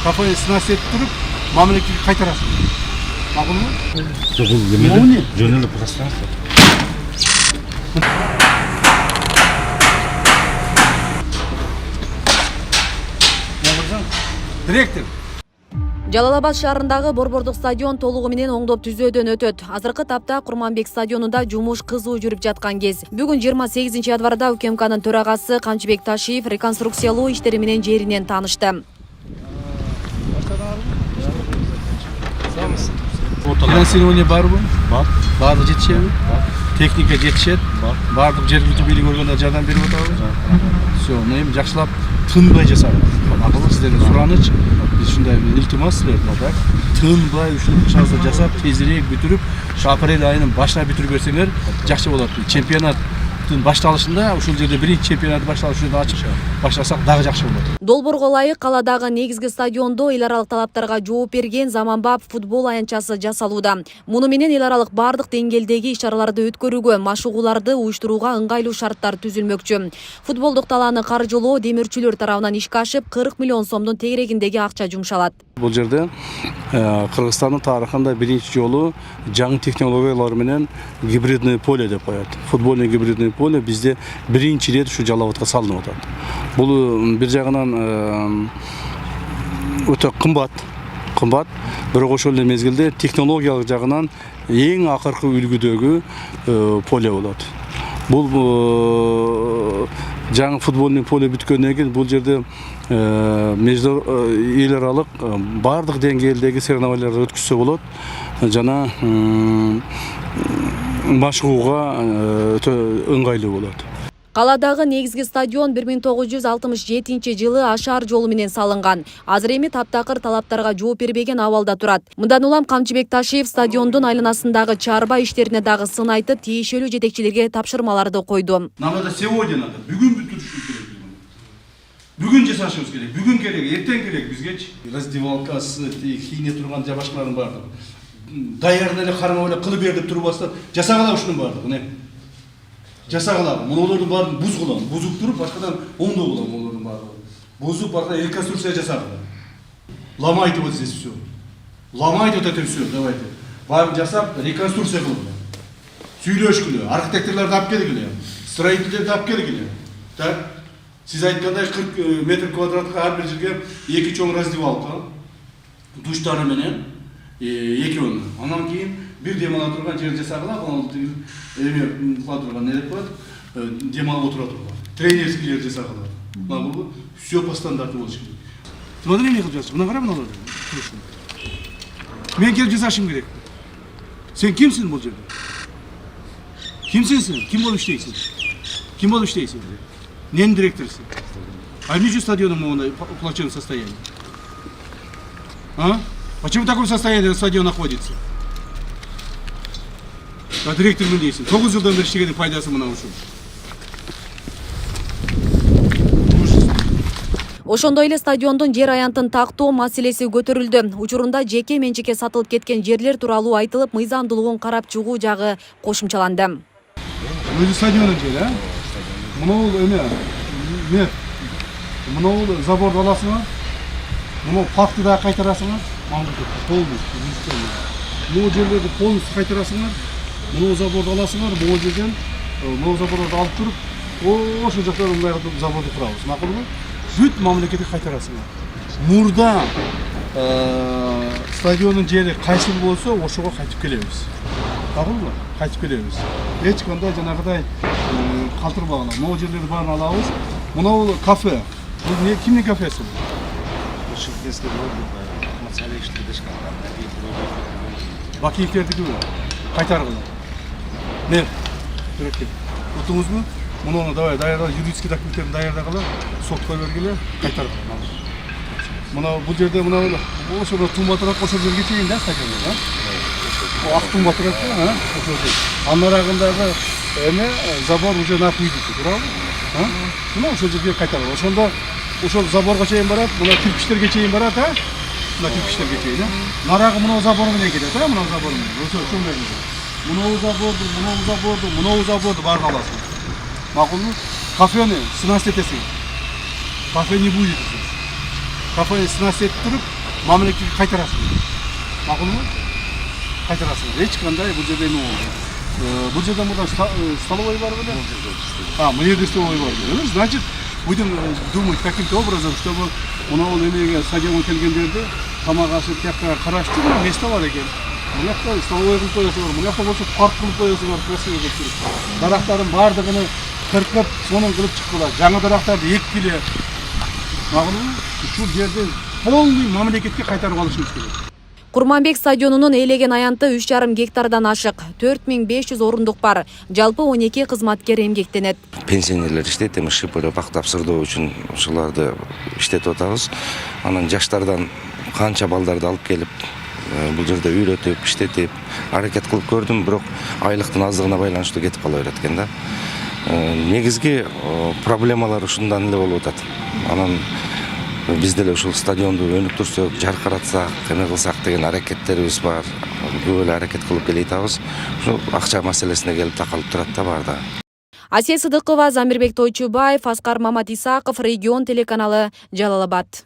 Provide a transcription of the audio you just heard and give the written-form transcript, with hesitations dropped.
кафе сынас етіп тұрып мамлекетке қайтарасың. Мақұл ма? Жоқ, ол емеді. Жөнелі пространство. Директор. Жалал Абад шаарындагы борбордук стадион толугу менен оңдоп түзөөдөн өтөт. Азыркы тапта Курманбек стадионунда жумуш кызуу жүрүп жаткан кез. Бүгүн 28-январда УКМКнын төрагасы Камчыбек Ташиев реконструкциялоо иштери менен жеринен таанышты. Финансирование барбы? Бар. Бардык жетишеби? Техника жетишет? Бардык жергиликтүү бийлик органдар жардам берип атабы? Все, эми жакшылап тынбай жасагыла. Акылы сиздерден сураныч, биз ушундай илтимас силерден, так? Тынбай ушул ишти жасап, тезирээк бүтүрүп, апрель айынын башына бүтүрүп берсеңер, жакшы болот. Чемпионат башталышында ушул жерде биринчи чемпионат башталышында ачып баштасак дагы жакшы болот. Долбоорго ылайык каладагы негизги стадиондо эл аралык талаптарга жооп берген заманбап футбол аянтчасы жасалууда. Муну менен эл аралык бардык деңгээлдеги иш-чараларды өткөрүүгө, машыгууларды уюштурууга ыңгайлуу шарттар түзүлмөкчү. Футболдук талааны каржылоо демирчүлөр тарабынан ишке ашып, 40 миллион сомдун тегерегиндеги акча жумшалат. Бул жерде Кыргызстандын тарыхында биринчи жолу жаңы технологиялар менен гибридный поле деп коет. Футбольный гибридный поле бизде биринчи рет ушу Жалал Абадка салынып атат. Бул бир жагынан өтө кымбат, бирок ошол эле мезгилде технологиялык жагынан эң акыркы үлгүдөгү поле болот. Бул жаңы футбольный поле бүткөндөн кийин бул жерде эл аралык бардык деңгээлдеги соревнованияларды өткөзсө болот. Жана машыгууга өтө ыңгайлуу болот. Каладагы негизги стадион 1967-жылы Ашар жолу менен салынган. Азыр эми таптакыр талаптарга жооп бербеген абалда турат. Мындан улам Камчыбек Ташиев стадиондун айланасындагы чарба иштерине дагы сын айтып, тиешелүү жетекчилерге тапшырмаларды койду. Надо сегодня надо, бүгүн бүтүрүшүбүз керек. Бүгүн жасашыбыз керек, бүгүн керек, эртең керек бизгечи. Раздевалкасы, кийине турган жабашкалардын бардыгы. Даярда эле кармап эле кылып бер деп турбастан жасагыла ушунун бардыгы. Жасагыла, мунулардын баарын буз кылам, бузуп туруп, башкадан оңдоо кылам мунулардын баарын. Бузуп, башка реконструкция жасагыла. Ломайте вот здесь все. Ломайте вот это все, давайте. Баарын жасап, реконструкция кылгыла. Сүйлөшкүлө, архитекторлорду алып келгиле, строительдерди алып келгиле. Так? Сиз айткандай 40 метр квадратка ар бир жерге 2 чоң раздевалка, душтары менен, экөөнү. Андан кийин бир демала турган жер жасагыла, эме кыла турган не деп коет, демалып отура турган. Тренерский жер жасагыла. Бул все по стандарту болуш керек. Смотри, эмне кылып жатсың? Мына кара мыналарды. Мен келип жасашым керек. Сен кимсиң бул жерде? Кимсиң сен? Ким болуп иштейсиң? Ким болуп иштейсиң? Ненин директорсың? А ничего стадионом в плачевном состоянии? А? Почему в таком состоянии стадион находится? А директор не дейсің? 9 жылдан бері иштегеннин пайдасы мына ушул. Ошондой эле стадиондун жер аянтын тактоо маселеси көтөрүлдү. Учурунда жеке менчикке сатылып кеткен жерлер тууралуу айтылып, мыйзамдуулугун карап чыгуу жагы кошумчаланды. Өзү стадиондун жери, а? Мынау эме, мынау заборду аласыңар, мынау паркты да кайтарасыңар, полностью. Мынау жерлерди полностью кайтарасыңар, мынау заборду аласыңар, бул жерден мынау заборду алып туруп, ошол жактан мындай заборду курабыз. Макулбу? Бүт мамлекетке кайтарасыңар. Мурда стадиондун жери кайсы болсо, ошого кайтып келебиз. Макулбу? Кайтып келебиз. Эч кандай жанагыдай калтырбагыла. Могу жерлерди баарын алабыз. Мынау кафе. Бул не кимдин кафеси? Шымкентский Бакиевтердики кайтаргыла. Не? Керек. Утуңузбу? Муну давай даярда юридический документтерин даярдагыла, сотко бергиле, кайтаргыла. Мына бул жерде мына ошол тумба турат, ошол жерге чейин да стадиондо, да? Ак тумба турат, а? Анын арагындагы эме забор уже напуйдук, туурабы? А? Мына ошол жерге кайтаргыла. Ошондо ошол заборго чейин барат, мына кирпичтерге чейин барат, а? Мына кирпичтерге чейин, а? Нарагы мына забор менен кетет, а? Мына забор менен. Ошол жерде. Мына заборду баарын аласың. Макулбу? Кафени снас этесиң. Кафе не будет. кафені снасет тұрып мамлекетке қайтарасың. Мақұл ма? Қайтарасың. Ешқандай бұл жерде не болды. Бұл жерде мына столовой бар ғой. Мына жерде столовой бар. Значит, будем думать каким-то образом, чтобы мынау немеге стадионға келгендерді тамақ ашып тияққа қараштырып место бар екен. Мына жақта столовой қылып қоясы бар. Мына жақта болса парк қылып қоясы бар. Красиво болып тұр. Дарақтардың бардығын қырқып, соның қылып шықпыла. Жаңа дарақтарды екпеле. Мағлұм, şu жерде полный мамлекетке қайтарып алышымыз керек. Курманбек стадионунун ээлеген аянты 3,5 гектардан ашык, 4500 орундук бар. Жалпы 12 кызматкер эмгектенет. Пенсионерлер иштейт, эми шыпырып тапшырдоо үчүн ушуларды иштетип атабыз. Анан жаштардан канча балдарды алып келип, бул жерде үйрөтүп, иштетип, аракет кылып көрдүм, бирок айлыктын аздыгына байланыштуу кетип кала берет экен да. Негизги проблемалар ушундан эле болуп атат. Анан биз деле ушул стадионду өнүктүрсөк, жаркыратсак, эме кылсак деген аракеттерибиз бар. Көп эле аракет кылып келе атабыз. Ушу акча маселесине келип такалып турат да баарда. Асия Сыдыкова, Замирбек Тойчубаев, Аскар Маматисаков, Регион телеканалы, Жалал Абад.